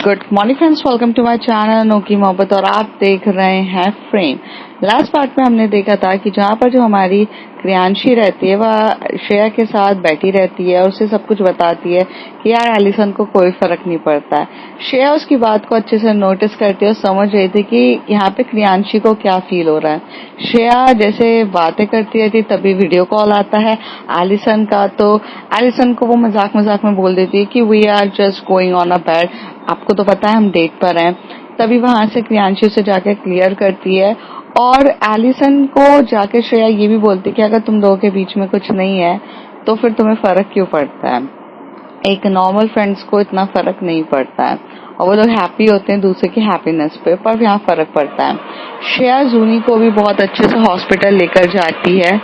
Good morning friends, welcome to my channel नो की मोहब्बत और आप देख रहे हैं फ्रेम। लास्ट पार्ट में हमने देखा था कि जहाँ पर जो हमारी क्रियांशी रहती है वह श्रेया के साथ बैठी रहती है और उसे सब कुछ बताती है कि यार एलिसन को कोई फर्क नहीं पड़ता है। श्रेया उसकी बात को अच्छे से नोटिस करती है और समझ रही थी कि यहाँ पे क्रियांशी को क्या फील हो रहा है। श्रेया जैसे बातें करती रहती तभी वीडियो कॉल आता है एलिसन का, तो एलिसन को वो मजाक मजाक में बोल देती है कि we are just going on a bad, आपको तो पता है हम डेट पर हैं। तभी वहां से क्रियांशी से जाके क्लियर करती है और एलिसन को जाके श्रेया ये भी बोलती है कि अगर तुम लोगों के बीच में कुछ नहीं है तो फिर तुम्हें फर्क क्यों पड़ता है। एक नॉर्मल फ्रेंड्स को इतना फर्क नहीं पड़ता है और वो लोग हैप्पी होते हैं दूसरे की हैप्पीनेस पे, पर यहाँ फर्क पड़ता है। श्रेया जूनी को भी बहुत अच्छे से हॉस्पिटल लेकर जाती है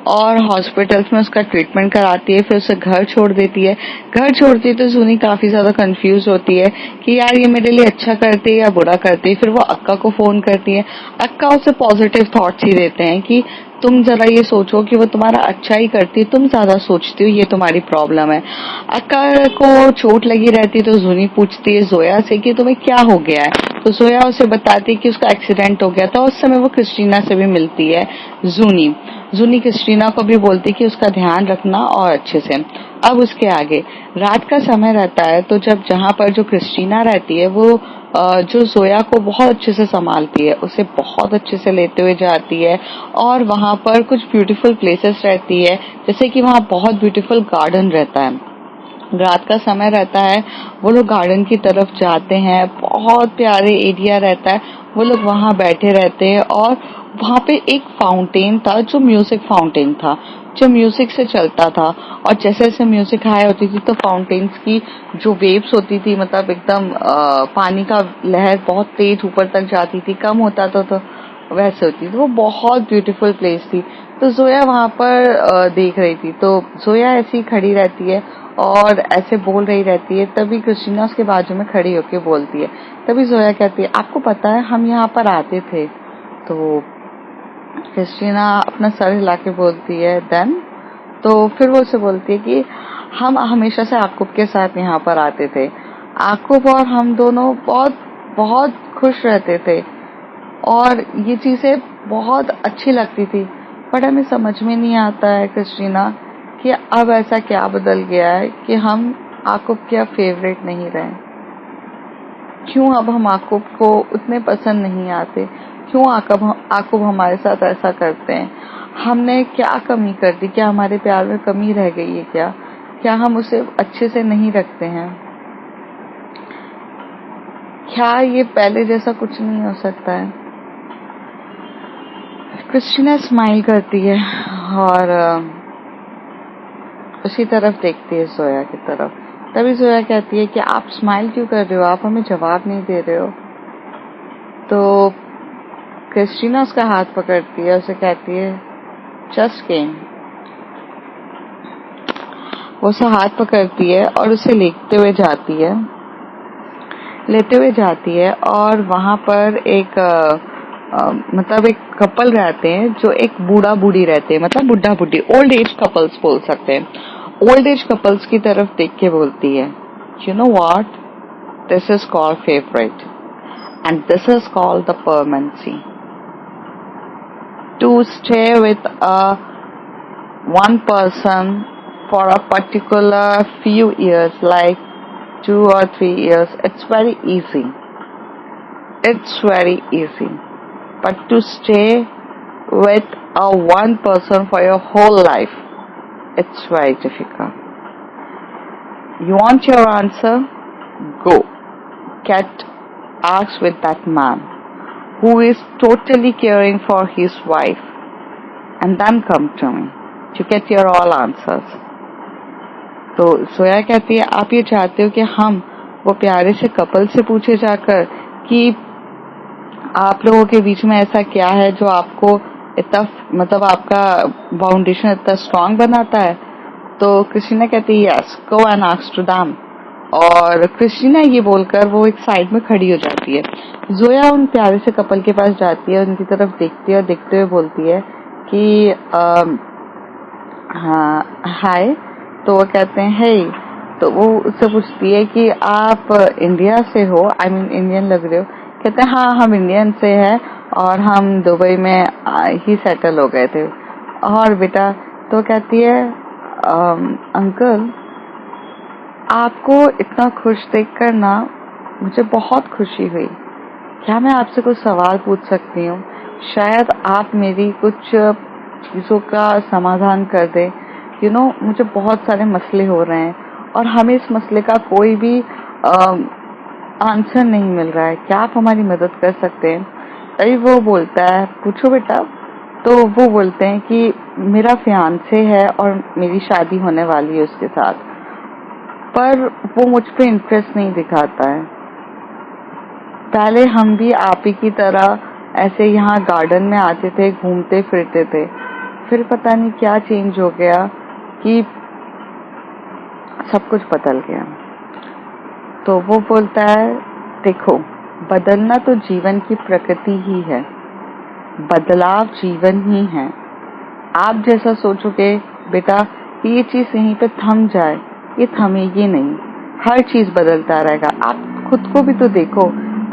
और हॉस्पिटल में उसका ट्रीटमेंट कराती है, फिर उसे घर छोड़ देती है। घर छोड़ती है तो जूनी काफी ज्यादा कंफ्यूज होती है कि यार ये मेरे लिए अच्छा करती है या बुरा करती है। फिर वो अक्का को फोन करती है। अक्का उसे पॉजिटिव थॉट्स ही देते हैं कि तुम जरा ये सोचो कि वो तुम्हारा अच्छा ही करती है, तुम ज्यादा सोचती हो, ये तुम्हारी प्रॉब्लम है। अक्का को चोट लगी रहती है तो जूनी पूछती है जोया से कि तुम्हें क्या हो गया है, तो जोया उसे बताती है कि उसका एक्सीडेंट हो गया था। उस समय वो क्रिस्टीना से भी मिलती है जूनी क्रिस्टीना को भी बोलती है कि उसका ध्यान रखना और अच्छे से। अब उसके आगे रात का समय रहता है तो जब जहाँ पर जो क्रिस्टीना रहती है वो जो जोया को बहुत अच्छे से संभालती है, उसे बहुत अच्छे से लेते हुए जाती है और वहां पर कुछ ब्यूटीफुल प्लेसेस रहती है, जैसे कि वहां बहुत ब्यूटीफुल गार्डन रहता है। रात का समय रहता है, वो लोग गार्डन की तरफ जाते हैं, बहुत प्यारे एरिया रहता है, वो लोग वहां बैठे रहते हैं और वहां पे एक फाउंटेन था जो म्यूजिक फाउंटेन था, जो म्यूजिक से चलता था और जैसे जैसे म्यूजिक हाई होती थी तो फाउंटेन्स की जो वेव्स होती थी, मतलब एकदम पानी का लहर बहुत तेज ऊपर तक जाती थी, कम होता था तो वैसे होती थी। वो बहुत ब्यूटीफुल प्लेस थी। तो जोया वहां पर देख रही थी, तो जोया ऐसी ही खड़ी रहती है और ऐसे बोल रही रहती है। तभी क्रिस्टीना उसके बाजू में खड़ी होकर बोलती है। तभी जोया कहती है आपको पता है हम यहाँ पर आते थे। तो क्रिस्टीना अपना सर हिला के बोलती है देन। तो फिर वो उसे बोलती है कि हम हमेशा से आकुब के साथ यहाँ पर आते थे, आकुब और हम दोनों बहुत बहुत खुश रहते थे और ये चीजें बहुत अच्छी लगती थी। बट हमें समझ में नहीं आता है क्रिस्टीना कि अब ऐसा क्या बदल गया है कि हम आकुब के अब फेवरेट नहीं रहे। क्यों अब हम आकुब को उतने पसंद नहीं आते, क्यों आकुब हमारे साथ ऐसा करते हैं। हमने क्या कमी कर दी, क्या हमारे प्यार में कमी रह गई है, क्या हम उसे अच्छे से नहीं रखते हैं, क्या ये पहले जैसा कुछ नहीं हो सकता है। क्रिस्टीना स्माइल करती है और उसी तरफ देखती है जोया की तरफ। तभी जोया कहती है कि आप स्माइल क्यों कर रहे हो, आप हमें जवाब नहीं दे रहे हो। तो क्रिस्टीना उसका हाथ पकड़ती है, उसे कहती है जस्ट केम। वो उसे हाथ पकड़ती है और उसे लेते हुए जाती है और वहां पर एक मतलब एक कपल रहते हैं जो एक बूढ़ा बूढ़ी रहते हैं, मतलब बुढ़ा बुढ़ी, ओल्ड एज कपल्स बोल सकते हैं। ओल्ड एज कपल्स की तरफ देख के बोलती है you know what, this is called favourite and this is called the permanency. To stay with one person for a particular few years, like 2 or 3 years, it's very easy. But to stay with one person for your whole life, it's very difficult. You want your answer? Go. Get asked with that man who is totally caring for his wife and then come to me to get your all answers. तो सोया कहती है आप ये चाहते हो कि हम वो प्यारे से कपल से पूछे जाकर कि आप लोगों के बीच में ऐसा क्या है जो आपको इतना, मतलब आपका फाउंडेशन इतना स्ट्रांग बनाता है। तो क्रिस्टीना कहती है yes, go and ask to them. और क्रिस्टीना ये बोलकर वो एक साइड में खड़ी हो जाती है। जोया उन प्यारे से कपल के पास जाती है, उनकी तरफ देखती है और देखते हुए बोलती है कि हाँ हाय। तो वो कहते हैं हे, तो वो उससे पूछती है कि आप इंडिया से हो, आई मीन इंडियन लग रहे हो। कहते हैं हाँ हम इंडियन से हैं और हम दुबई में ही सेटल हो गए थे। और बेटा तो कहती है अंकल आपको इतना खुश देखकर ना मुझे बहुत खुशी हुई। क्या मैं आपसे कुछ सवाल पूछ सकती हूँ? शायद आप मेरी कुछ चीज़ों का समाधान कर दें। मुझे बहुत सारे मसले हो रहे हैं और हमें इस मसले का कोई भी आंसर नहीं मिल रहा है। क्या आप हमारी मदद कर सकते हैं? तभी वो बोलता है पूछो बेटा। तो वो बोलते हैं कि मेरा फियांसे है और मेरी शादी होने वाली है उसके साथ, पर वो मुझ पे इंटरेस्ट नहीं दिखाता है। पहले हम भी आप ही की तरह ऐसे यहाँ गार्डन में आते थे, घूमते फिरते थे, फिर पता नहीं क्या चेंज हो गया कि सब कुछ बदल गया। तो वो बोलता है देखो बदलना तो जीवन की प्रकृति ही है, बदलाव जीवन ही है। आप जैसा सोचोगे बेटा कि ये चीज यहीं पे थम जाए, ये थमेगी नहीं, हर चीज बदलता रहेगा। आप खुद को भी तो देखो,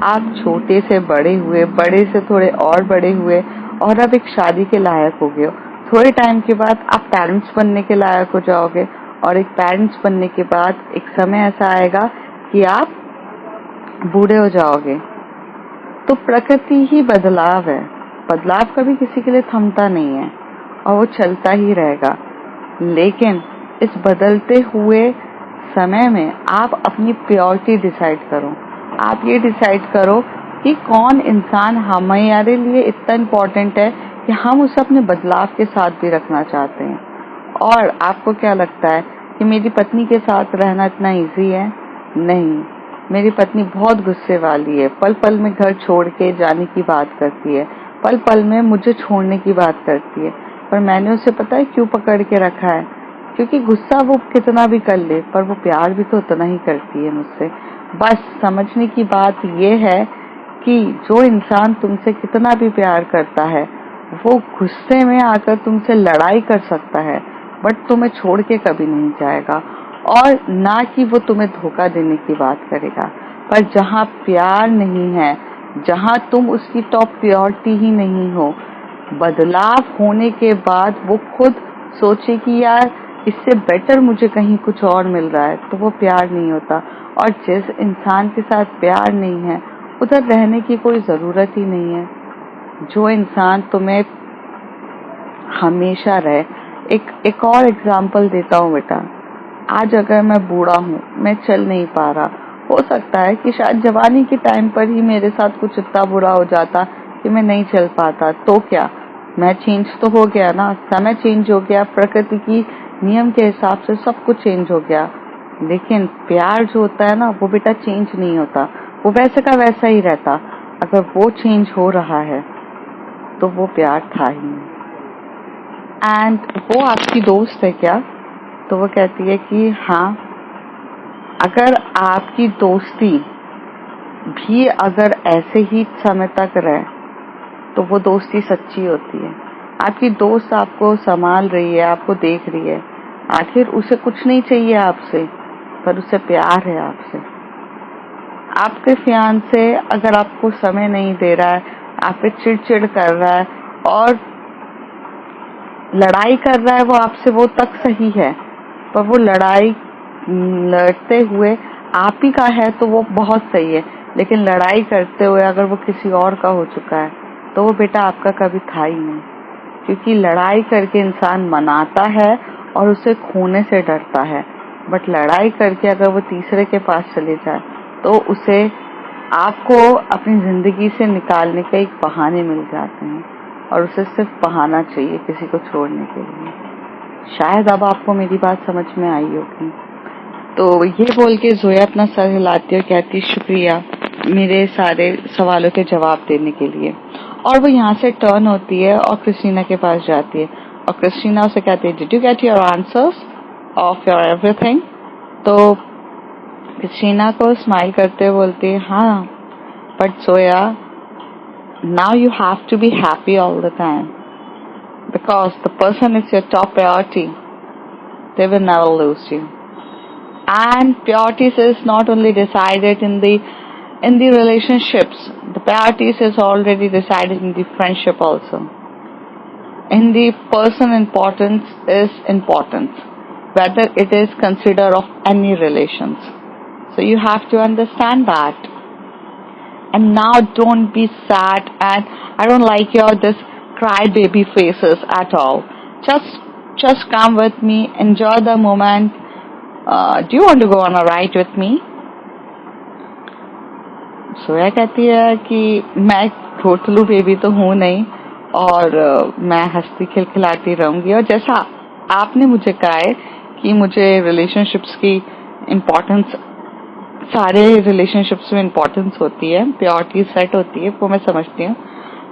आप छोटे से बड़े हुए, बड़े से थोड़े और बड़े हुए और अब एक शादी के लायक हो गए हो। थोड़े टाइम के बाद आप पेरेंट्स बनने के लायक हो जाओगे और एक पेरेंट्स बनने के बाद एक समय ऐसा आएगा कि आप बूढ़े हो जाओगे। तो प्रकृति ही बदलाव है, बदलाव कभी किसी के लिए थमता नहीं है और वो चलता ही रहेगा। लेकिन इस बदलते हुए समय में आप अपनी प्रायोरिटी डिसाइड करो। आप ये डिसाइड करो कि कौन इंसान हमारे लिए इतना इम्पोर्टेंट है कि हम उसे अपने बदलाव के साथ भी रखना चाहते हैं। और आपको क्या लगता है कि मेरी पत्नी के साथ रहना इतना इजी है? नहीं, मेरी पत्नी बहुत गुस्से वाली है, पल पल में घर छोड़ के जाने की बात करती है, पल पल में मुझे छोड़ने की बात करती है। पर मैंने उसे पता है क्यों पकड़ के रखा है? क्योंकि गुस्सा वो कितना भी कर ले पर वो प्यार भी तो उतना ही करती है मुझसे। बस समझने की बात ये है कि जो इंसान तुमसे कितना भी प्यार करता है वो गुस्से में आकर तुमसे लड़ाई कर सकता है, बट तुम्हें छोड़ के कभी नहीं जाएगा। और ना कि वो तुम्हें धोखा देने की बात करेगा। पर जहाँ प्यार नहीं है, जहाँ तुम उसकी टॉप प्रायोरिटी ही नहीं हो, बदलाव होने के बाद वो खुद सोचे कि यार इससे बेटर मुझे कहीं कुछ और मिल रहा है, तो वो प्यार नहीं होता। और जिस इंसान के साथ प्यार नहीं है उधर रहने की कोई जरूरत ही नहीं है। जो इंसान तुम्हें हमेशा रहे। एक और एग्जांपल देता हूँ बेटा। आज अगर मैं बूढ़ा हूँ, मैं चल नहीं पा रहा, हो सकता है कि शायद जवानी के टाइम पर ही मेरे साथ कुछ इतना बुरा हो जाता कि मैं नहीं चल पाता, तो क्या मैं चेंज तो हो गया ना, समय चेंज हो गया, प्रकृति की नियम के हिसाब से सब कुछ चेंज हो गया। लेकिन प्यार जो होता है ना वो बेटा चेंज नहीं होता, वो वैसे का वैसा ही रहता। अगर वो चेंज हो रहा है तो वो प्यार था ही नहीं। एंड वो आपकी दोस्त है क्या? तो वो कहती है कि हाँ, अगर आपकी दोस्ती भी अगर ऐसे ही समय तक रहे तो वो दोस्ती सच्ची होती है। आपकी दोस्त आपको संभाल रही है, आपको देख रही है, आखिर उसे कुछ नहीं चाहिए आपसे, पर उसे प्यार है आपसे। आपके फियांसे अगर आपको समय नहीं दे रहा है, आप पे चिड़चिड़ कर रहा है और लड़ाई कर रहा है वो आपसे, वो तक सही है, पर वो लड़ाई लड़ते हुए आप ही का है तो वो बहुत सही है। लेकिन लड़ाई करते हुए अगर वो किसी और का हो चुका है तो वो बेटा आपका कभी था ही नहीं। क्योंकि लड़ाई करके इंसान मनाता है और उसे खोने से डरता है, बट लड़ाई करके अगर वो तीसरे के पास चले जाए तो उसे आपको अपनी जिंदगी से निकालने के एक बहाने मिल जाते हैं और उसे सिर्फ बहाना चाहिए किसी को छोड़ने के लिए। शायद अब आपको मेरी बात समझ में आई होगी। तो ये बोल के जोया अपना सर हिलाती है और कहती शुक्रिया मेरे सारे सवालों के जवाब देने के लिए। और वो यहाँ से टर्न होती है और क्रिस्टीना के पास जाती है और क्रिस्टीना उसे कहती है did you get your answers of your everything? तो क्रिस्टीना को स्माइल करते हुए बोलती है हाँ, but Zoya now you have to be happy all the time because the person is your top priority. They will never lose you. And priorities is not only decided in the relationships. The priorities is already decided in the friendship also. In the person, importance is importance, whether it is considered of any relations. So you have to understand that. And now don't be sad, and I don't like your this crybaby faces at all. Just come with me, enjoy the moment. Do you want to go on a ride with me? सोया कहती है कि मैं थोटलू baby तो हूँ नहीं, और मैं हंसती खिलखिलाती रहूंगी। और जैसा आपने मुझे कहा है कि मुझे रिलेशनशिप्स की इम्पोर्टेंस, सारे रिलेशनशिप्स में इम्पोर्टेंस होती है, प्रायोरिटी सेट होती है, वो मैं समझती हूँ।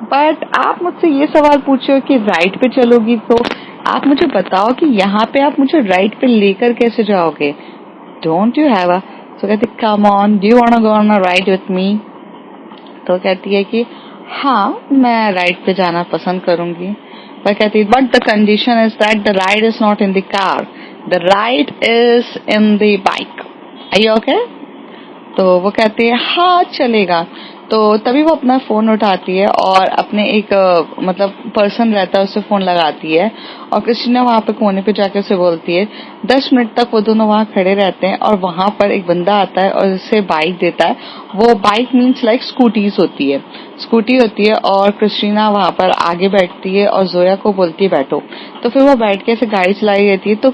बट आप मुझसे ये सवाल पूछे हो कि राइड पे चलोगी, तो आप मुझे बताओ कि यहाँ पे आप मुझे राइड पे लेकर कैसे जाओगे? डोंट यू हैव अ, तो कहती come on, do you want to go on a ride with me? तो कहती है कि हाँ, मैं राइड पे जाना पसंद करूंगी। पर कहती है but the condition is that the ride is not in the car, the ride is in the bike. Are you okay? तो वो कहती है हाँ चलेगा। तो तभी वो अपना फोन उठाती है और अपने एक मतलब पर्सन रहता है, उससे फोन लगाती है, और क्रिस्टीना वहां पे कोने पे जाकर उसे बोलती है। 10 मिनट तक वो दोनों वहां खड़े रहते हैं, और वहां पर एक बंदा आता है और उसे बाइक देता है। वो बाइक मीन्स लाइक स्कूटी होती है, और क्रिस्टीना वहां पर आगे बैठती है और जोया को बोलती है बैठो। तो फिर वो बैठ के ऐसे गाड़ी चलाई रहती है। तो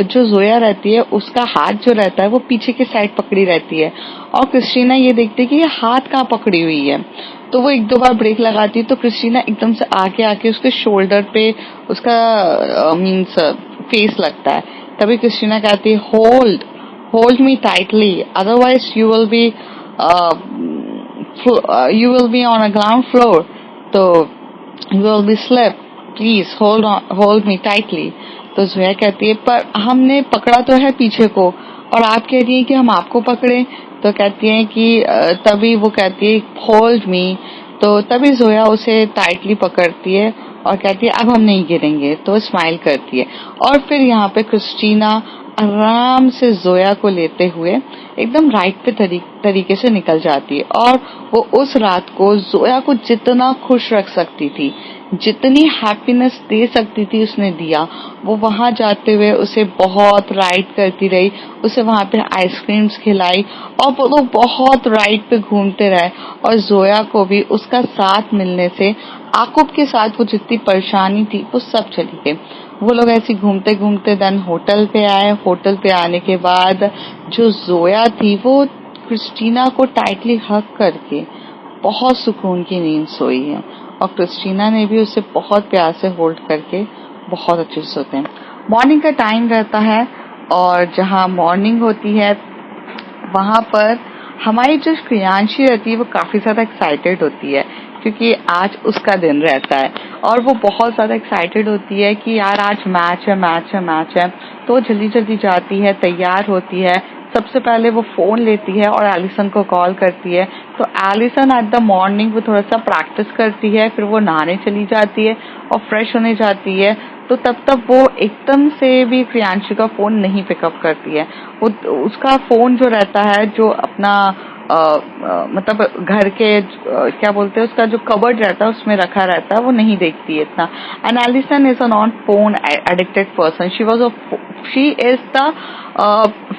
जो जोया रहती है उसका हाथ जो रहता है वो पीछे की साइड पकड़ी रहती है, और क्रिस्टीना ये देखती है कि ये हाथ कहाँ पकड़ी हुई है। तो वो 1-2 बार ब्रेक लगाती है, तो क्रिस्टीना एकदम से आके आके उसके शोल्डर पे उसका मीन्स फेस लगता है। तभी क्रिस्टीना कहती है hold me tightly, otherwise you will be on a ground floor, तो you will be slip, please hold me tightly. तो जोया कहती है पर हमने पकड़ा तो है पीछे को, और आप कह रही है कि हम आपको पकड़े। तो कहती है कि तभी वो कहती है होल्ड मी। तो तभी जोया उसे टाइटली पकड़ती है और कहती है अब हम नहीं गिरेंगे। तो स्माइल करती है, और फिर यहाँ पे क्रिस्टीना आराम से जोया को लेते हुए एकदम राइट पे तरीके से निकल जाती है। और वो उस रात को जोया को जितना खुश रख सकती थी, जितनी हैप्पीनेस दे सकती थी उसने दिया। वो वहां जाते हुए उसे बहुत राइड करती रही, उसे वहां पे आइसक्रीम्स खिलाई, और वो लोग बहुत राइड पे घूमते रहे। और जोया को भी उसका साथ मिलने से आकुब के साथ वो जितनी परेशानी थी वो सब चली गई। वो लोग ऐसे घूमते घूमते देन होटल पे आए। होटल पे आने के बाद जो जोया थी वो क्रिस्टीना को टाइटली हग करके बहुत सुकून की नींद सोई है, और क्रिस्टीना ने भी उसे बहुत प्यार से होल्ड करके बहुत अच्छे से सोते हैं। मॉर्निंग का टाइम रहता है, और जहाँ मॉर्निंग होती है वहां पर हमारी जो क्रियांशी रहती है वो काफी ज्यादा एक्साइटेड होती है, क्योंकि आज उसका दिन रहता है, और वो बहुत ज्यादा एक्साइटेड होती है कि यार आज मैच है। तो जल्दी जल्दी जाती है, तैयार होती है। सबसे पहले वो फोन लेती है और एलिसन को कॉल करती है। तो एलिसन एट द मॉर्निंग वो थोड़ा सा प्रैक्टिस करती है, फिर वो नहाने चली जाती है और फ्रेश होने जाती है। तो तब वो एकदम से भी क्रियांशी का फोन नहीं पिकअप करती है। वो उसका फोन जो रहता है, जो अपना मतलब घर के क्या बोलते हैं, उसका जो कबर्ड रहता है उसमें रखा रहता है, वो नहीं देखती है इतना। And Allison is a non phone addicted person, she is the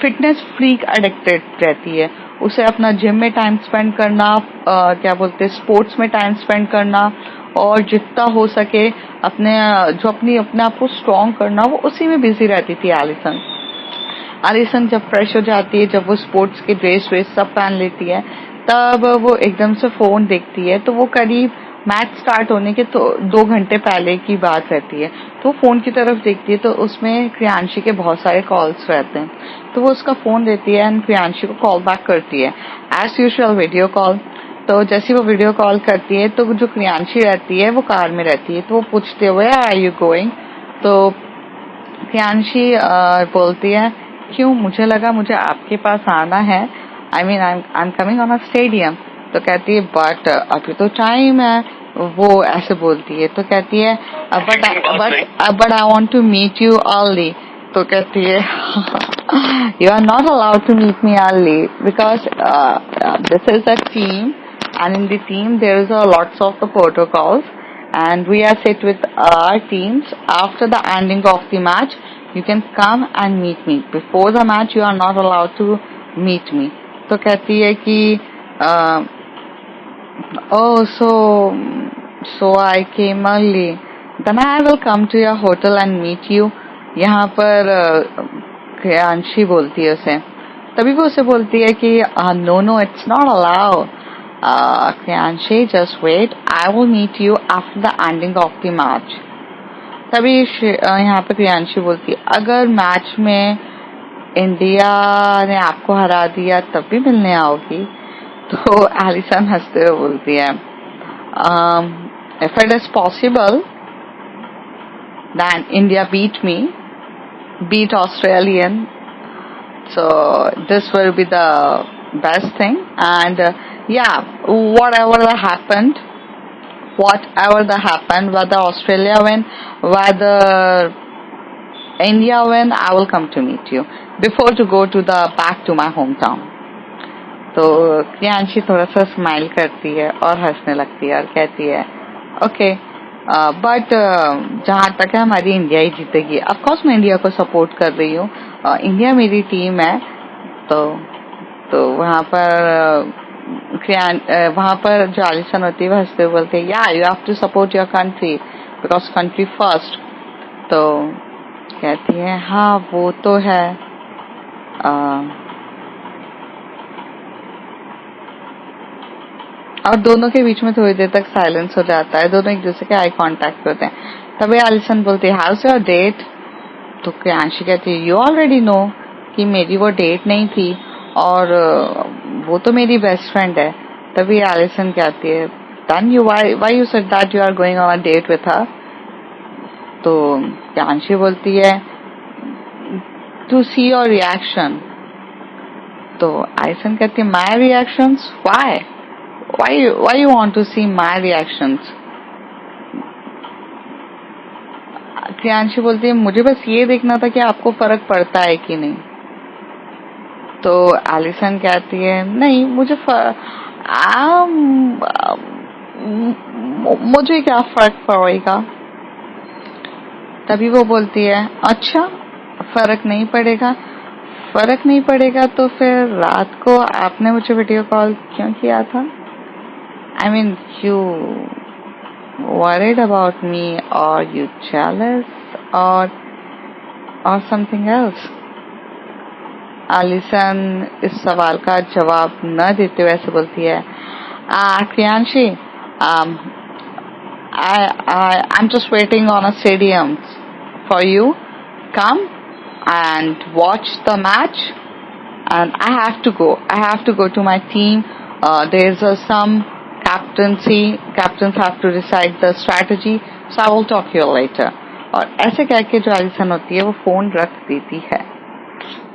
fitness freak addicted रहती है। उसे अपना जिम में टाइम स्पेंड करना, क्या बोलते हैं, स्पोर्ट्स में टाइम स्पेंड करना, और जितना हो सके अपने अपने आप को स्ट्रॉन्ग करना, वो उसी में बिजी रहती थी एलिसन जब फ्रेश हो जाती है, जब वो स्पोर्ट्स के ड्रेस सब पहन लेती है, तब वो एकदम से फोन देखती है। तो वो करीब मैच स्टार्ट होने के तो 2 घंटे पहले की बात रहती है। तो फोन की तरफ देखती है, तो उसमें क्रियांशी के बहुत सारे कॉल्स रहते हैं। तो वो उसका फोन देती है एंड क्रियांशी को कॉल बैक करती है, एज यूजुअल वीडियो कॉल। तो जैसे वो वीडियो कॉल करती है, तो जो क्रियांशी रहती है वो कार में रहती है। तो वो पूछते हुए आर यू गोइंग? तो क्रियांशी बोलती है क्यों, मुझे लगा मुझे आपके पास आना है, I mean I am coming on a stadium. तो कहती है बट अभी तो टाइम है, वो ऐसे बोलती है। तो कहती है but I want to meet you early. तो कहती है You are not allowed to meet me early because this is a team, and in the team there is a lots of the protocols, and we are set with our teams. After the ending of the match, you can come and meet me. Before the match, you are not allowed to meet me. तो कहती है कि oh so I came early. Then I will come to your hotel and meet you. यहाँ पर क्रियांशी बोलती है उसे, तभी वो उसे बोलती है कि no it's not allow. Kriyanshi just wait, I will meet you after the ending of the match. तभी यहाँ पे क्रियांशी बोलती है अगर मैच में इंडिया ने आपको हरा दिया तब भी मिलने आओगी. तो एलिसन हंसते हुए बोलती है if it is possible then India beat Australian, so this will be the best thing. And whatever happened, whether Australia win, whether India win, I will come to meet you before to go to the back to my hometown. तो क्रियांशी थोड़ा सा smile करती है और हंसने लगती है और कहती है ओके बट जहाँ तक है हमारी इंडिया ही जीतेगी. ऑफकोर्स मैं इंडिया को सपोर्ट कर रही हूँ, इंडिया मेरी टीम है. तो वहाँ पर जो एलिसन होती है वो हंसते हुए बोलते हैं या you have to support your country because country first. तो कहती है हाँ वो तो है. और दोनों के बीच में थोड़ी देर तक साइलेंस हो जाता है, दोनों एक दूसरे के आई कांटेक्ट होते हैं. तभी एलिसन बोलती है हाउ इज योर डेट. तो क्रियांशी कहती है यू ऑलरेडी नो कि मेरी वो डेट नहीं थी और वो तो मेरी बेस्ट फ्रेंड है. तभी एलिसन कहती है then you why you said that you are going on a date with her. तो क्रियांशी बोलती है टू सी योर रिएक्शन. तो एलिसन कहती है my reactions why you want to see my reactions. Kriyanshi बोलती है मुझे बस ये देखना था कि आपको फर्क पड़ता है कि नहीं. तो एलिसन कहती है नहीं मुझे मुझे क्या फर्क पड़ेगा. तभी वो बोलती है अच्छा फर्क नहीं पड़ेगा तो फिर रात को आपने मुझे वीडियो कॉल क्यों किया था. I mean, you worried about me, or you jealous, or something else. Allison इस सवाल का जवाब न देते हुए ऐसे बोलती है Kriyanshi I'm just waiting on a stadium for you. Come and watch the match, and I have to go to my team. There's some captains have to decide the strategy, so I will talk to you later. और ऐसे कह के जो Allison होती है वो phone रख देती है.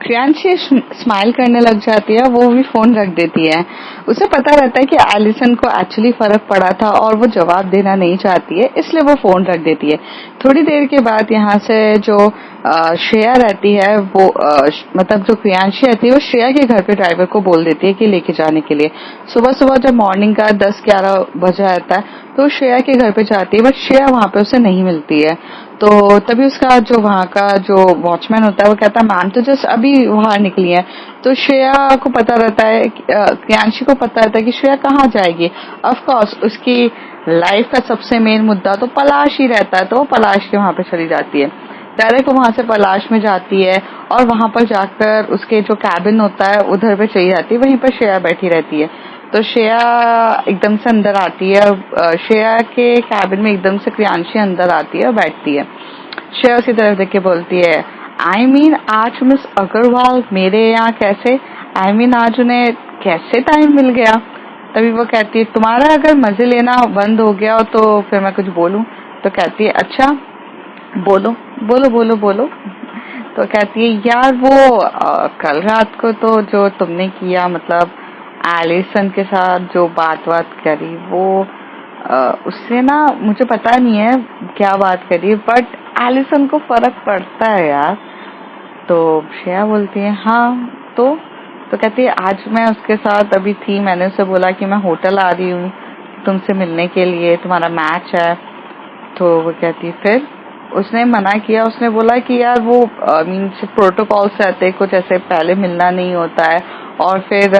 क्रियांशी स्माइल करने लग जाती है, वो भी फोन रख देती है. उसे पता रहता है कि एलिसन को एक्चुअली फर्क पड़ा था और वो जवाब देना नहीं चाहती है, इसलिए वो फोन रख देती है. थोड़ी देर के बाद यहाँ से जो श्रेया रहती है वो मतलब जो क्रियांशी रहती है वो श्रेया के घर पे ड्राइवर को बोल देती है कि लेके जाने के लिए. सुबह जब मॉर्निंग का 10-11 बजा रहता है तो श्रेया के घर पे जाती है, बट श्रेया वहां पे उसे नहीं मिलती है. तो तभी उसका जो वहां का जो वॉचमैन होता है वो कहता है मैम तो जस्ट अभी बाहर निकली है. तो श्रेया को पता रहता है, क्रियांशी को पता रहता है कि श्रेया कहाँ जाएगी. ऑफ कोर्स उसकी लाइफ का सबसे मेन मुद्दा तो पलाश ही रहता है, तो वो पलाश के वहां पे चली जाती है. डायरेक्ट वहां से पलाश में जाती है और वहां पर जाकर उसके जो कैबिन होता है उधर पे चली जाती है. वहीं पर श्रेया बैठी रहती है. तो श्रेया एकदम से अंदर आती है और श्रेया के कैबिन में एकदम से क्रियांशी अंदर आती है और बैठती है. श्रेया उसकी तरफ देख के बोलती है आई मीन आज मिस अग्रवाल मेरे यहाँ कैसे, आई मीन आज उन्हें कैसे टाइम मिल गया. तभी वो कहती है तुम्हारा अगर मजे लेना बंद हो गया हो तो फिर मैं कुछ बोलूं. तो कहती है अच्छा बोलो. तो कहती है यार वो कल रात को तो जो तुमने किया मतलब एलिसन के साथ जो बात करी वो उससे ना मुझे पता नहीं है क्या बात करी, बट एलिसन को फर्क पड़ता है यार. तो श्रेया बोलती है हाँ तो कहती है आज मैं उसके साथ अभी थी, मैंने उसे बोला कि मैं होटल आ रही हूँ तुमसे मिलने के लिए, तुम्हारा मैच है। तो वो कहती फिर उसने मना किया, उसने बोला कि यार वो मीन्स प्रोटोकॉल्स रहते कुछ ऐसे, पहले मिलना नहीं होता है और फिर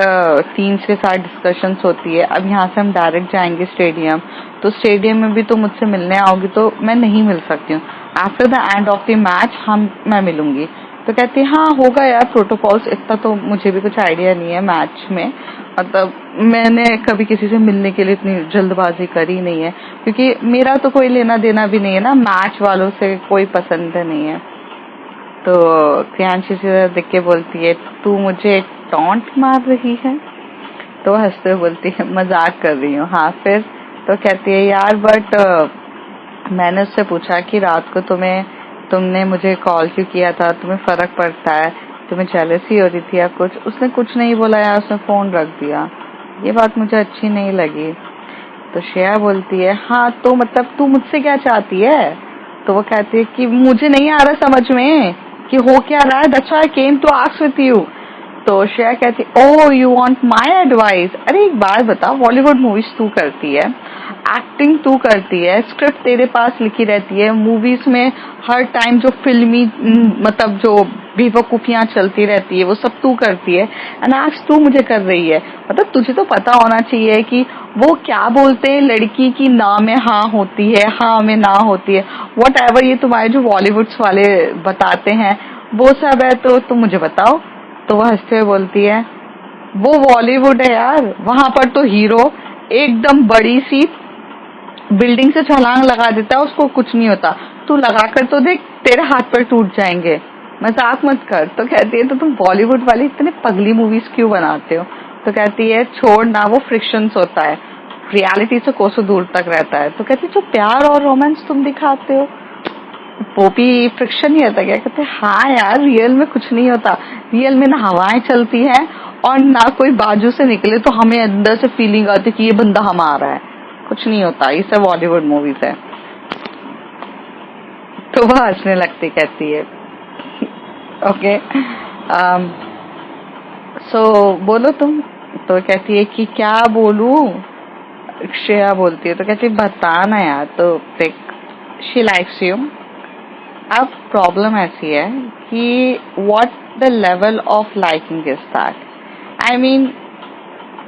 टीम्स के साथ डिस्कशंस होती है। अब यहाँ से हम डायरेक्ट जाएंगे स्टेडियम, तो स्टेडियम में भी तुम मुझसे मिलने आओगी तो मैं नहीं मिल सकती हूँ। After the end of the match मैं मिलूंगी। तो कहती है हाँ होगा यार प्रोटोकॉल्स, इतना तो मुझे भी कुछ आइडिया नहीं है मैच में, मतलब मैंने कभी किसी से मिलने के लिए इतनी जल्दबाजी करी नहीं है, क्योंकि मेरा तो कोई लेना देना भी नहीं है ना, मैच वालों से कोई पसंद नहीं है। तो प्रियांशी से देख के बोलती है तू मुझे टॉन्ट मार रही है? तो हंसते हुए बोलती है मजाक कर रही हूँ। हाँ फिर? तो कहती है यार बट मैंने उससे पूछा कि रात को तुमने मुझे कॉल क्यों किया था, तुम्हें फर्क पड़ता है, तुम्हें जेलसी हो रही थी या कुछ? उसने कुछ नहीं बोला यार, उसने फोन रख दिया, ये बात मुझे अच्छी नहीं लगी। तो श्रेया बोलती है हाँ तो मतलब तू मुझसे क्या चाहती है? तो वो कहती है कि मुझे नहीं आ रहा समझ में कि हो क्या रहा है, that's why I came to ask with you. तो श्रेया कहती oh you want my advice? अरे एक बात बता, बॉलीवुड मूवीज तू करती है, एक्टिंग तू करती है, स्क्रिप्ट तेरे पास लिखी रहती है, मूवीज में हर टाइम जो फिल्मी मतलब जो बेवकूफियां चलती रहती है वो सब तू करती है, एंड आज तू मुझे कर रही है। मतलब तुझे तो पता होना चाहिए कि वो क्या बोलते हैं, लड़की की ना में हाँ होती है, हाँ में ना होती है, वट एवर ये तुम्हारे जो बॉलीवुड्स वाले बताते हैं वो सब है, तो तुम मुझे बताओ। तो वह हंसते हुए बोलती है वो बॉलीवुड है यार, वहां पर तो हीरो एकदम बड़ी सी बिल्डिंग से छलांग लगा देता है, उसको कुछ नहीं होता, तू लगा कर तो देख तेरे हाथ पर टूट जाएंगे, मजाक मत कर। तो कहती है तो तुम बॉलीवुड वाली इतने पगली मूवीज क्यों बनाते हो? तो कहती है छोड़ ना, वो फ्रिक्शंस होता है, रियलिटी से कोसों दूर तक रहता है। तो कहती है जो प्यार और रोमांस तुम दिखाते हो वो भी फ्रिक्शन ही होता? क्या कहते हैं हाँ यार रियल में कुछ नहीं होता, रियल में ना हवाएं चलती हैं और ना कोई बाजू से निकले तो हमें अंदर से फीलिंग आती कि ये बंदा हमारा है, कुछ नहीं होता, ये सब बॉलीवुड मूवीज है। तो वह हंसने लगती, कहती है ओके सो बोलो तुम। तो कहती है कि क्या बोलूं? श्रेया बोलती है, तो कहती है बता ना यार। तो देख शी लाइक्स यू। अब प्रॉब्लम ऐसी है कि what the level of liking is that, I mean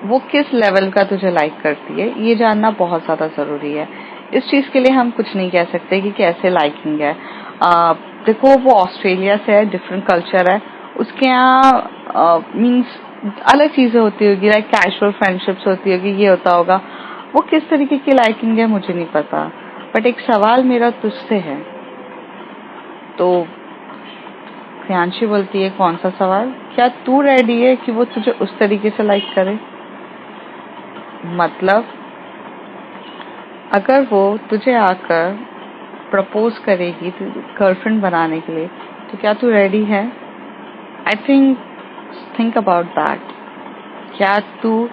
वो किस लेवल का तुझे लाइक करती है ये जानना बहुत ज्यादा जरूरी है। इस चीज के लिए हम कुछ नहीं कह सकते कि कैसे लाइकिंग है। देखो वो ऑस्ट्रेलिया से है, डिफरेंट कल्चर है, उसके यहाँ मीन्स अलग चीजें होती होगी, लाइक कैजुअल फ्रेंडशिप्स होती होगी, ये होता होगा। वो किस तरीके की लाइकिंग है मुझे नहीं पता, बट एक सवाल मेरा तुझसे है। तो प्रियांशी बोलती है कौन सा सवाल? क्या तू रेडी है कि वो तुझे उस तरीके से लाइक करे? मतलब अगर वो तुझे आकर प्रपोज करेगी गर्लफ्रेंड बनाने के लिए तो क्या तू रेडी है? I think about that. क्या तू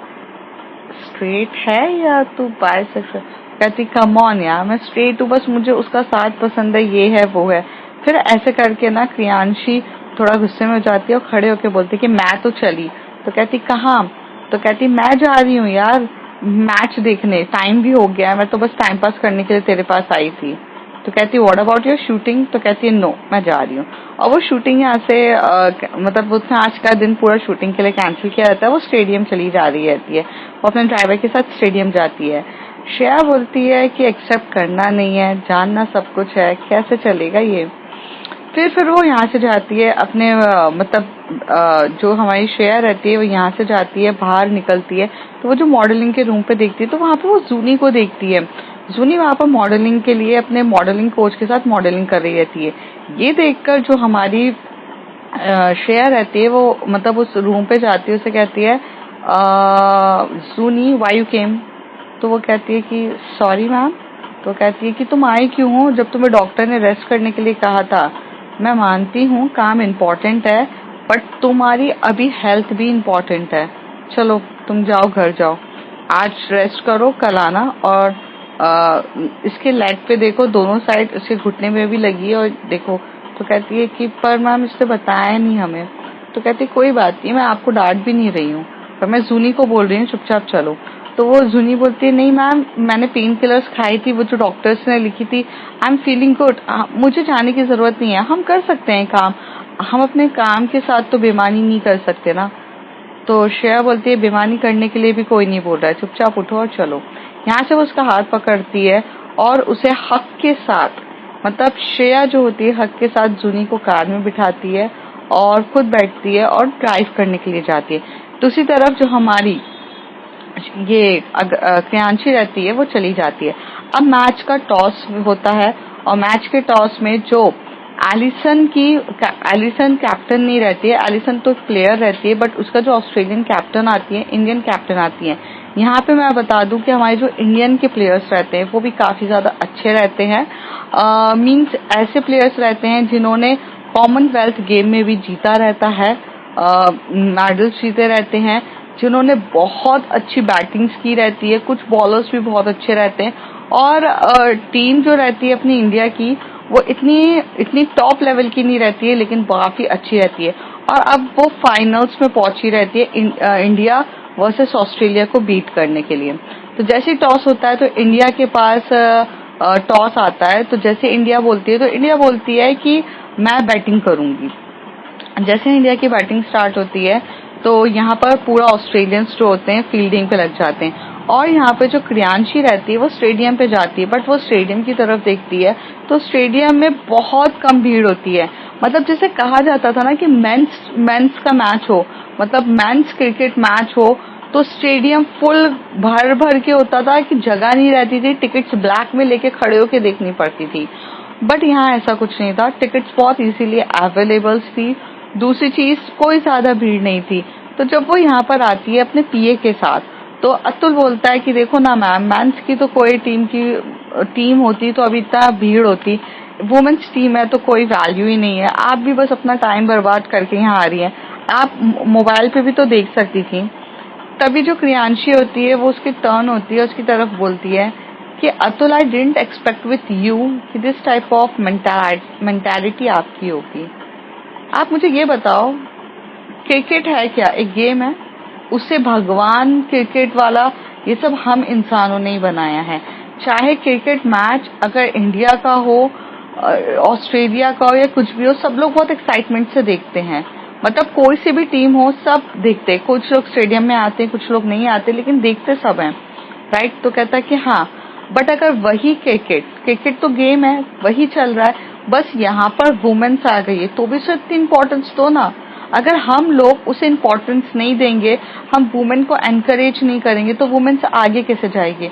स्ट्रेट है या तू बायसेक्सुअल? कहती कम ऑन यार मैं स्ट्रेट हूँ, बस मुझे उसका साथ पसंद है, ये है वो है। फिर ऐसे करके ना प्रियांशी थोड़ा गुस्से में हो जाती है और खड़े होके बोलती कि मैं तो चली। तो कहती कहाँ? तो कहती मैं जा रही हूँ यार मैच देखने, टाइम भी हो गया है, मैं तो बस टाइम पास करने के लिए तेरे पास आई थी। तो कहती व्हाट अबाउट योर शूटिंग? तो कहती है नो मैं जा रही हूँ। और वो शूटिंग यहाँ से मतलब उसने आज का दिन पूरा शूटिंग के लिए कैंसिल किया रहता है, वो स्टेडियम चली जा रही रहती है, वो अपने ड्राइवर के साथ स्टेडियम जाती है। श्रेया बोलती है कि एक्सेप्ट करना नहीं है, जानना सब कुछ है, कैसे चलेगा ये? फिर वो यहाँ से जाती है अपने मतलब जो हमारी श्रेया रहती है वो यहाँ से जाती है, बाहर निकलती है तो वो जो मॉडलिंग के रूम पे देखती है तो वहाँ पे वो जूनी को देखती है। जूनी वहाँ पर मॉडलिंग के लिए अपने मॉडलिंग कोच के साथ मॉडलिंग कर रही रहती है। ये देखकर जो हमारी श्रेया रहती है वो मतलब उस रूम पे जाती है, उसे कहती है जूनी व्हाई यू केम? तो वो कहती है कि सॉरी मैम। तो कहती है कि तुम आई क्यों हो जब तुम्हें डॉक्टर ने रेस्ट करने के लिए कहा था? मैं मानती हूँ काम इम्पोर्टेंट है बट तुम्हारी अभी हेल्थ भी इम्पोर्टेंट है, चलो तुम जाओ घर जाओ, आज रेस्ट करो, कल आना। और इसके लेग पे देखो दोनों साइड, इसके घुटने में भी लगी है और देखो तो कहती है कि पर मैम इसने बताया नहीं हमें। तो कहती कोई बात नहीं, मैं आपको डांट भी नहीं रही हूँ, पर मैं जूनी को बोल रही हूँ चुपचाप चलो। तो वो जूनी बोलती है नहीं मैम, मैंने पेन किलर्स खाई थी, वो जो डॉक्टर्स ने लिखी थी, आई एम फीलिंग गुड, मुझे जाने की जरूरत नहीं है, हम कर सकते हैं काम, हम अपने काम के साथ तो बेईमानी नहीं कर सकते ना। तो श्रेया बोलती है बेईमानी करने के लिए भी कोई नहीं बोल रहा है, चुपचाप उठो और चलो। यहाँ से वो उसका हाथ पकड़ती है और उसे हक के साथ, मतलब श्रेया जो होती है हक के साथ जूनी को कार में बिठाती है और खुद बैठती है और ड्राइव करने के लिए जाती है। दूसरी तरफ जो हमारी ये क्रियांशी रहती है वो चली जाती है। अब मैच का टॉस होता है और मैच के टॉस में जो एलिसन कैप्टन नहीं रहती है, एलिसन तो प्लेयर रहती है, बट उसका जो ऑस्ट्रेलियन कैप्टन आती है, इंडियन कैप्टन आती है। यहाँ पे मैं बता दूं कि हमारे जो इंडियन के प्लेयर्स रहते हैं वो भी काफी ज्यादा अच्छे रहते हैं। मींस ऐसे प्लेयर्स रहते हैं जिन्होंने कॉमनवेल्थ गेम में भी जीता रहता है, मेडल्स जीते रहते हैं, जिन्होंने बहुत अच्छी बैटिंग्स की रहती है, कुछ बॉलर्स भी बहुत अच्छे रहते हैं। और टीम जो रहती है अपनी इंडिया की वो इतनी टॉप लेवल की नहीं रहती है, लेकिन काफी अच्छी रहती है। और अब वो फाइनल्स में पहुंची रहती है इंडिया वर्सेस ऑस्ट्रेलिया को बीट करने के लिए। तो जैसे टॉस होता है तो इंडिया के पास टॉस आता है, तो जैसे इंडिया बोलती है तो इंडिया बोलती है कि मैं बैटिंग करूंगी। जैसे इंडिया की बैटिंग स्टार्ट होती है तो यहाँ पर पूरा ऑस्ट्रेलियंस जो होते हैं फील्डिंग पे लग जाते हैं। और यहाँ पे जो क्रियांशी रहती है वो स्टेडियम पे जाती है, बट वो स्टेडियम की तरफ देखती है तो स्टेडियम में बहुत कम भीड़ होती है। मतलब जैसे कहा जाता था ना कि मेंस का मैच हो, मतलब मेंस क्रिकेट मैच हो, तो स्टेडियम फुल भर भर के होता था कि जगह नहीं रहती थी, टिकट्स ब्लैक में लेके खड़े होके देखनी पड़ती थी। बट यहाँ ऐसा कुछ नहीं था, टिकट्स बहुत इजीली अवेलेबल थी। दूसरी चीज कोई ज्यादा भीड़ नहीं थी। तो जब वो यहाँ पर आती है अपने पीए के साथ, तो अतुल बोलता है कि देखो ना मैम, मेंस की तो कोई टीम होती तो अभी इतना भीड़ होती, वुमेन्स टीम है तो कोई वैल्यू ही नहीं है, आप भी बस अपना टाइम बर्बाद करके यहाँ आ रही हैं, आप मोबाइल पे भी तो देख सकती थी। तभी जो क्रियांशी होती है वो उसकी टर्न होती है, उसकी तरफ बोलती है कि Atul I didn't expect with you कि दिस टाइप ऑफ मेंटालिटी आपकी होगी। आप मुझे ये बताओ, क्रिकेट है क्या? एक गेम है, उससे भगवान क्रिकेट वाला ये सब हम इंसानों ने ही बनाया है। चाहे क्रिकेट मैच अगर इंडिया का हो, ऑस्ट्रेलिया का हो या कुछ भी हो, सब लोग बहुत एक्साइटमेंट से देखते हैं। मतलब कोई सी भी टीम हो सब देखते हैं, कुछ लोग स्टेडियम में आते हैं, कुछ लोग नहीं आते, लेकिन देखते सब हैं, राइट? तो कहता है कि हाँ, बट अगर वही क्रिकेट तो गेम है, वही चल रहा है, बस यहाँ पर वुमेन्स आ गई है तो भी इतनी इम्पोर्टेंस दो ना। अगर हम लोग उसे इम्पोर्टेंस नहीं देंगे, हम वुमेन को एनकरेज नहीं करेंगे, तो वुमेन्स आगे कैसे जाएगी?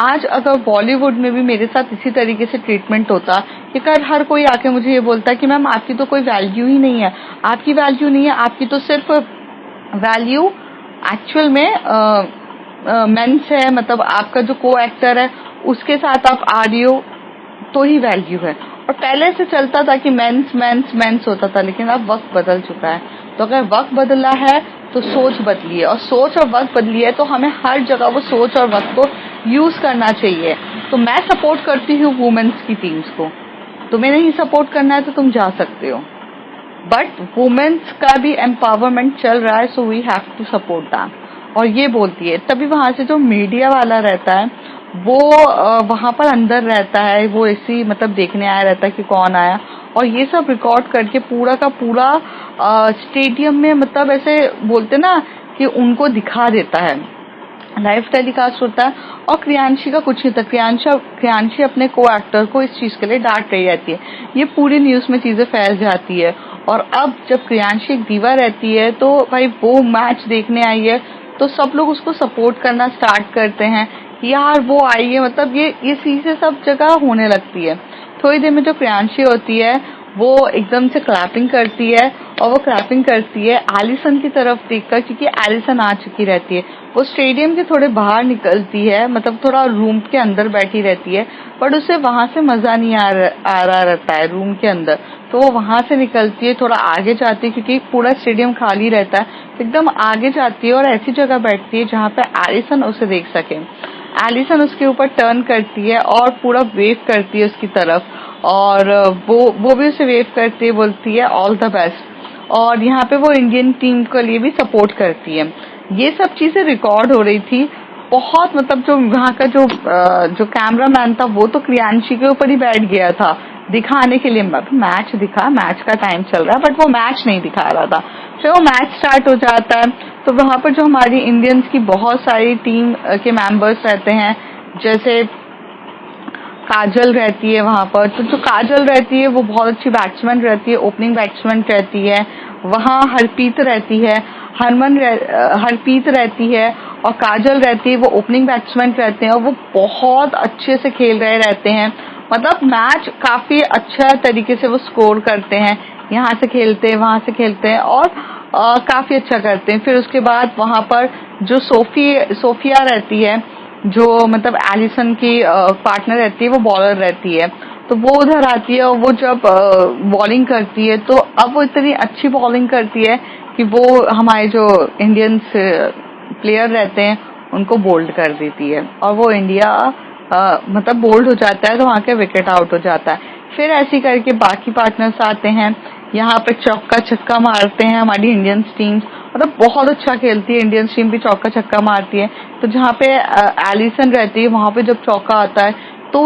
आज अगर बॉलीवुड में भी मेरे साथ इसी तरीके से ट्रीटमेंट होता कि हर कोई आके मुझे ये बोलता कि मैम आपकी तो कोई वैल्यू ही नहीं है, आपकी वैल्यू नहीं है, आपकी तो सिर्फ वैल्यू एक्चुअल में मेंस है, मतलब आपका जो को एक्टर है उसके साथ आप आ रही हो तो ही वैल्यू है। और पहले से चलता था कि मेंस होता था, लेकिन अब वक्त बदल चुका है। तो अगर वक्त बदला है तो सोच बदली है, और सोच और वक्त बदली है तो हमें हर जगह वो सोच और वक्त को यूज करना चाहिए। तो मैं सपोर्ट करती हूँ वुमेन्स की टीम्स को, तुम्हें नहीं सपोर्ट करना है तो तुम जा सकते हो, बट वुमेन्स का भी एम्पावरमेंट चल रहा है, so we have to support that. और ये बोलती है, तभी वहां से जो मीडिया वाला रहता है वो वहां पर अंदर रहता है, वो ऐसी मतलब देखने आया रहता है कि कौन आया, और ये सब रिकॉर्ड करके पूरा का पूरा स्टेडियम में, मतलब ऐसे बोलते ना कि उनको दिखा देता है, लाइव टेलीकास्ट होता है। और क्रियांशी का कुछ नहीं था, क्रियांशी अपने को एक्टर को इस चीज के लिए डांट रही रहती है, ये पूरी न्यूज में चीजें फैल जाती है। और अब जब क्रियांशी एक दीवा रहती है तो भाई वो मैच देखने आई है तो सब लोग उसको सपोर्ट करना स्टार्ट करते हैं कि यार वो आई है, मतलब ये चीजें सब जगह होने लगती है। थोड़ी देर में जो क्रियांशी होती है वो एकदम से क्लैपिंग करती है, और वो क्लैपिंग करती है एलिसन की तरफ देखकर, क्योंकि एलिसन आ चुकी रहती है। वो स्टेडियम के थोड़े बाहर निकलती है, मतलब थोड़ा रूम के अंदर बैठी रहती है, बट उसे वहां से मजा नहीं आ रहा रहता है रूम के अंदर, तो वो वहां से निकलती है, थोड़ा आगे जाती है, क्योंकि पूरा स्टेडियम खाली रहता है, एकदम आगे जाती है और ऐसी जगह बैठती है जहाँ पे एलिसन उसे देख सके। एलिसन उसके ऊपर टर्न करती है और पूरा वेव करती है उसकी तरफ, और वो भी उसे वेव करती है, बोलती है ऑल द बेस्ट, और यहाँ पे वो इंडियन टीम के लिए भी सपोर्ट करती है। ये सब चीजें रिकॉर्ड हो रही थी। बहुत मतलब जो वहाँ का जो कैमरामैन था वो तो क्रियांशी के ऊपर ही बैठ गया था दिखाने के लिए। मैच दिखा, मैच का टाइम चल रहा है, बट वो मैच नहीं दिखा रहा था। फिर वो मैच स्टार्ट हो जाता है तो वहां पर जो हमारी इंडियंस की बहुत सारी टीम के मेंबर्स रहते हैं, जैसे काजल रहती है वहां पर, तो जो काजल रहती है वो बहुत अच्छी बैट्समैन रहती है, ओपनिंग बैट्समैन रहती है। वहां हरप्रीत रहती है, हरप्रीत रहती है और काजल रहती है, वो ओपनिंग बैट्समैन रहते हैं और वो बहुत अच्छे से खेल रहे रहते हैं। मतलब मैच काफी अच्छा तरीके से वो स्कोर करते हैं, यहाँ से खेलते हैं वहां से खेलते हैं और काफी अच्छा करते हैं। फिर उसके बाद वहां पर जो सोफिया रहती है, जो मतलब एलिसन की पार्टनर रहती है, वो बॉलर रहती है, तो वो उधर आती है और वो जब बॉलिंग करती है तो अब वो इतनी अच्छी बॉलिंग करती है कि वो हमारे जो इंडियंस प्लेयर रहते हैं उनको बोल्ड कर देती है और वो इंडिया मतलब बोल्ड हो जाता है, तो वहां का विकेट आउट हो जाता है। फिर ऐसी करके बाकी पार्टनर्स आते हैं, यहाँ पे चौका छक्का मारते हैं हमारी इंडियंस टीम, मतलब बहुत अच्छा खेलती है इंडियन टीम भी, चौका छक्का मारती है। तो जहाँ पे एलिसन रहती है वहां पे जब चौका आता है तो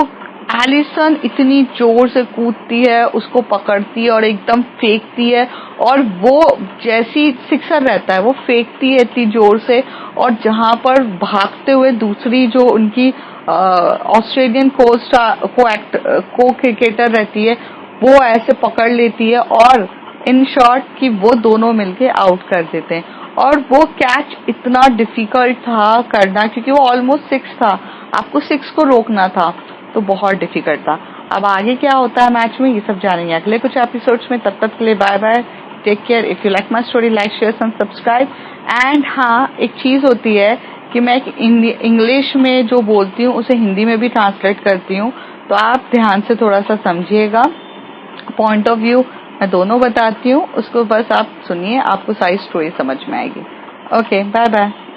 एलिसन इतनी जोर से कूदती है, उसको पकड़ती है और एकदम फेंकती है, और वो जैसी सिक्सर रहता है वो फेंकती है इतनी जोर से, और जहां पर भागते हुए दूसरी जो उनकी ऑस्ट्रेलियन को क्रिकेटर रहती है वो ऐसे पकड़ लेती है और इन शॉर्ट कि वो दोनों मिलके आउट कर देते हैं। और वो कैच इतना डिफिकल्ट था करना क्योंकि वो ऑलमोस्ट 6 था, आपको 6 को रोकना था, तो बहुत डिफिकल्ट था। अब आगे क्या होता है मैच में ये सब जानेंगे अगले कुछ एपिसोड्स में। तब तक के लिए bye bye, take care. If you like my story, like share and subscribe. And हाँ, एक चीज होती है कि मैं इंग्लिश में जो बोलती हूँ उसे हिंदी में भी ट्रांसलेट करती हूँ, तो आप ध्यान से थोड़ा सा समझिएगा। पॉइंट ऑफ व्यू मैं दोनों बताती हूँ, उसको बस आप सुनिए, आपको सारी स्टोरी समझ में आएगी। Okay, bye bye.